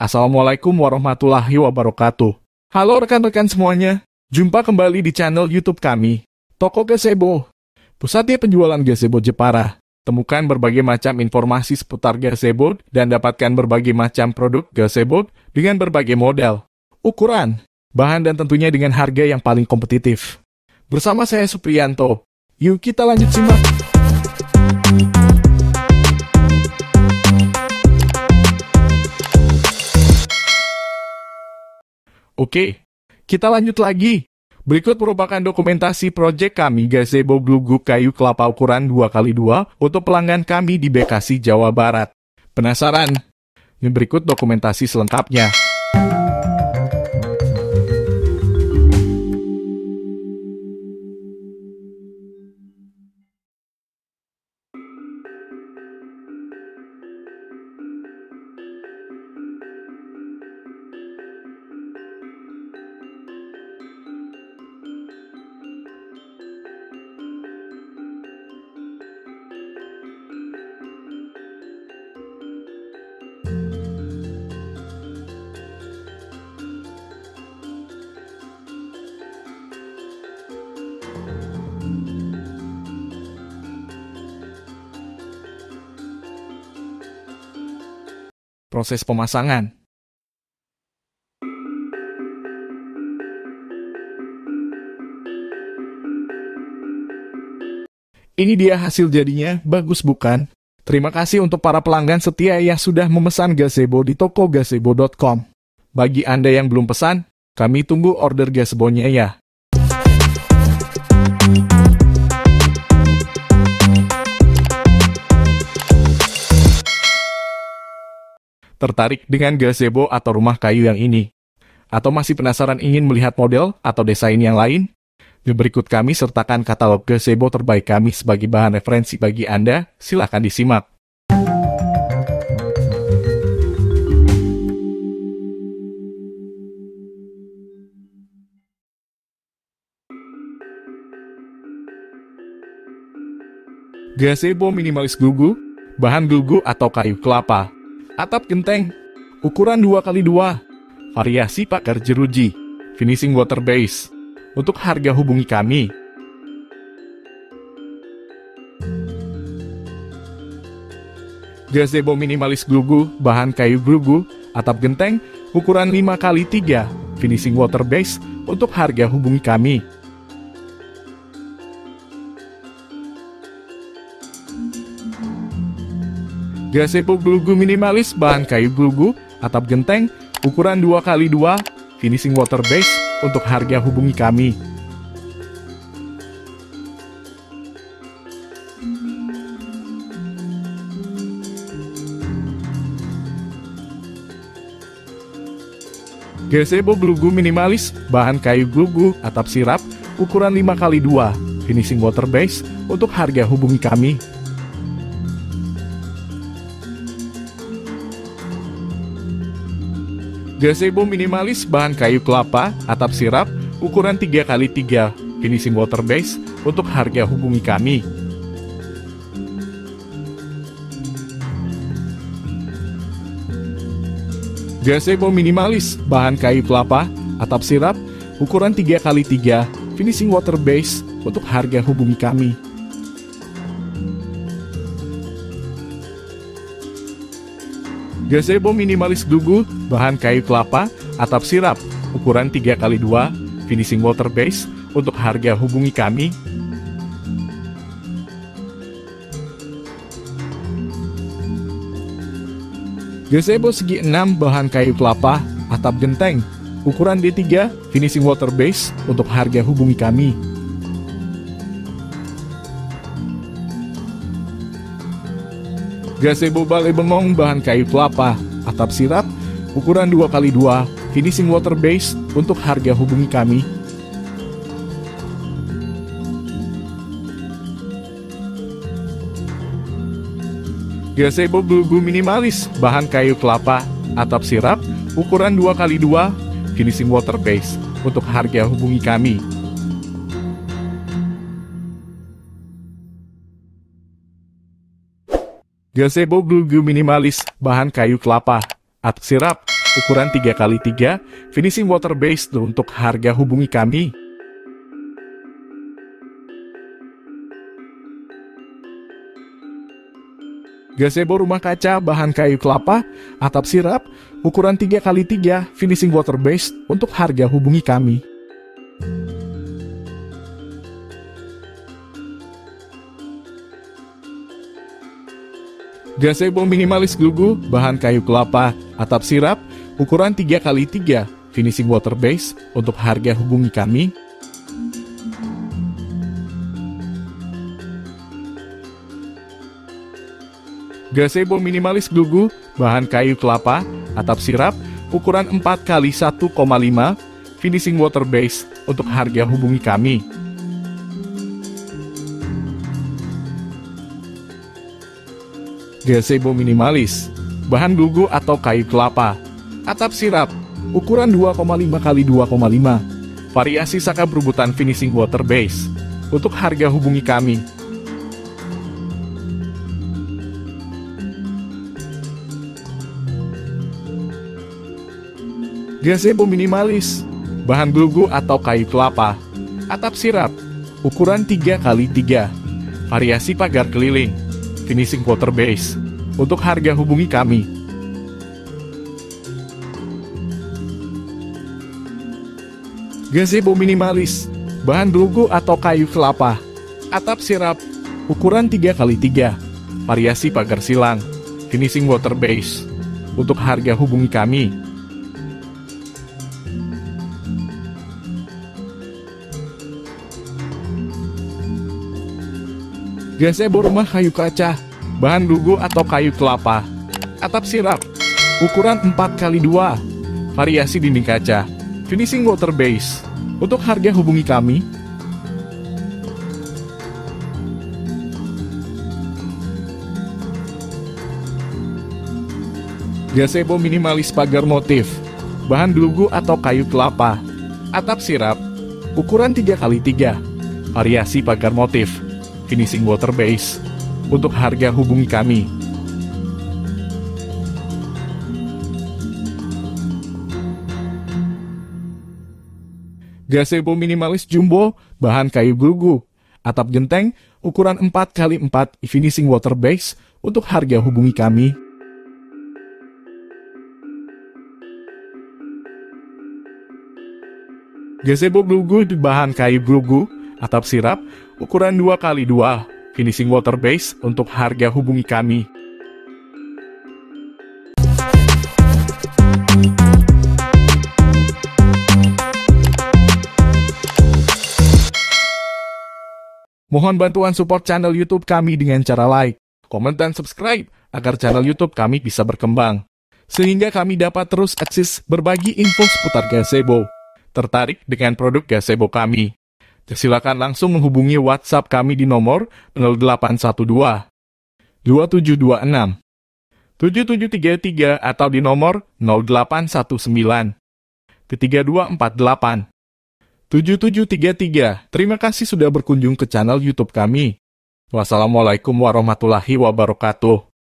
Assalamualaikum warahmatullahi wabarakatuh. Halo rekan-rekan semuanya, jumpa kembali di channel YouTube kami, Toko Gazebo, pusatnya penjualan gazebo Jepara. Temukan berbagai macam informasi seputar gazebo dan dapatkan berbagai macam produk gazebo dengan berbagai model, ukuran, bahan dan tentunya dengan harga yang paling kompetitif. Bersama saya Supriyanto, yuk kita lanjut simak. Oke, kita lanjut lagi. Berikut merupakan dokumentasi proyek kami gazebo glugu kayu kelapa ukuran 2x2 untuk pelanggan kami di Bekasi, Jawa Barat. Penasaran? Berikut dokumentasi selengkapnya. Proses pemasangan. Ini dia hasil jadinya, bagus bukan? Terima kasih untuk para pelanggan setia yang sudah memesan gazebo di tokogazebo.com. Bagi Anda yang belum pesan, kami tunggu order gazebonya ya. Tertarik dengan gazebo atau rumah kayu yang ini? Atau masih penasaran ingin melihat model atau desain yang lain? Berikut kami sertakan katalog gazebo terbaik kami sebagai bahan referensi bagi Anda, silakan disimak. Gazebo minimalis glugu, bahan glugu atau kayu kelapa. Atap genteng, ukuran 2x2, variasi pagar jeruji, finishing water base. Untuk harga hubungi kami. Gazebo minimalis glugu, bahan kayu glugu, atap genteng, ukuran 5x3, finishing water base. Untuk harga hubungi kami. Gazebo glugu minimalis, bahan kayu glugu, atap genteng, ukuran 2x2, finishing water base. Untuk harga hubungi kami. Gazebo glugu minimalis, bahan kayu glugu, atap sirap, ukuran 5x2, finishing water base. Untuk harga hubungi kami. Gazebo minimalis, bahan kayu kelapa, atap sirap, ukuran 3x3, finishing water base. Untuk harga hubungi kami. Gazebo minimalis, bahan kayu kelapa, atap sirap, ukuran 3x3, finishing water base. Untuk harga hubungi kami. Gazebo minimalis glugu, bahan kayu kelapa, atap sirap, ukuran 3x2, finishing water base. Untuk harga hubungi kami. Gazebo segi 6, bahan kayu kelapa, atap genteng, ukuran D3, finishing water base. Untuk harga hubungi kami. Gazebo balai bengong, bahan kayu kelapa, atap sirap, ukuran 2x2, finishing water base. Untuk harga hubungi kami. Gazebo glugu minimalis, bahan kayu kelapa, atap sirap, ukuran 2x2, finishing water base. Untuk harga hubungi kami. Gazebo glugu minimalis, bahan kayu kelapa, atap sirap, ukuran 3x3, finishing water base. Untuk harga hubungi kami. Gazebo rumah kaca, bahan kayu kelapa, atap sirap, ukuran 3x3, finishing water base. Untuk harga hubungi kami. Gazebo minimalis glugu, bahan kayu kelapa, atap sirap, ukuran 3x3, finishing water base. Untuk harga hubungi kami. Gazebo minimalis glugu, bahan kayu kelapa, atap sirap, ukuran 4x1,5, finishing water base. Untuk harga hubungi kami. Gazebo minimalis, bahan glugu atau kayu kelapa, atap sirap, ukuran 2,5x2,5, variasi saka berubutan finishing water base. Untuk harga hubungi kami. Gazebo minimalis, bahan glugu atau kayu kelapa, atap sirap, ukuran 3x3, variasi pagar keliling, finishing water base. Untuk harga hubungi kami. Gazebo minimalis, bahan glugu atau kayu kelapa, atap sirap, ukuran 3x3, variasi pagar silang, finishing water base. Untuk harga hubungi kami. Gazebo rumah kayu kaca, bahan glugu atau kayu kelapa, atap sirap, ukuran 4x2, variasi dinding kaca, finishing water base. Untuk harga hubungi kami. Gazebo minimalis pagar motif, bahan glugu atau kayu kelapa, atap sirap, ukuran 3x3, variasi pagar motif, finishing water base. Untuk harga hubungi kami. Gazebo minimalis jumbo, bahan kayu glugu, atap genteng, ukuran 4x4, finishing water base. Untuk harga hubungi kami. Gazebo glugu, bahan kayu glugu, atap sirap, ukuran 2x2, finishing water base. Untuk harga hubungi kami. Mohon bantuan support channel YouTube kami dengan cara like, komen, dan subscribe agar channel YouTube kami bisa berkembang, sehingga kami dapat terus eksis berbagi info seputar gazebo. Tertarik dengan produk gazebo kami? Silakan langsung menghubungi WhatsApp kami di nomor 0812 2726 7733 atau di nomor 0819 3248 7733. Terima kasih sudah berkunjung ke channel YouTube kami. Wassalamualaikum warahmatullahi wabarakatuh.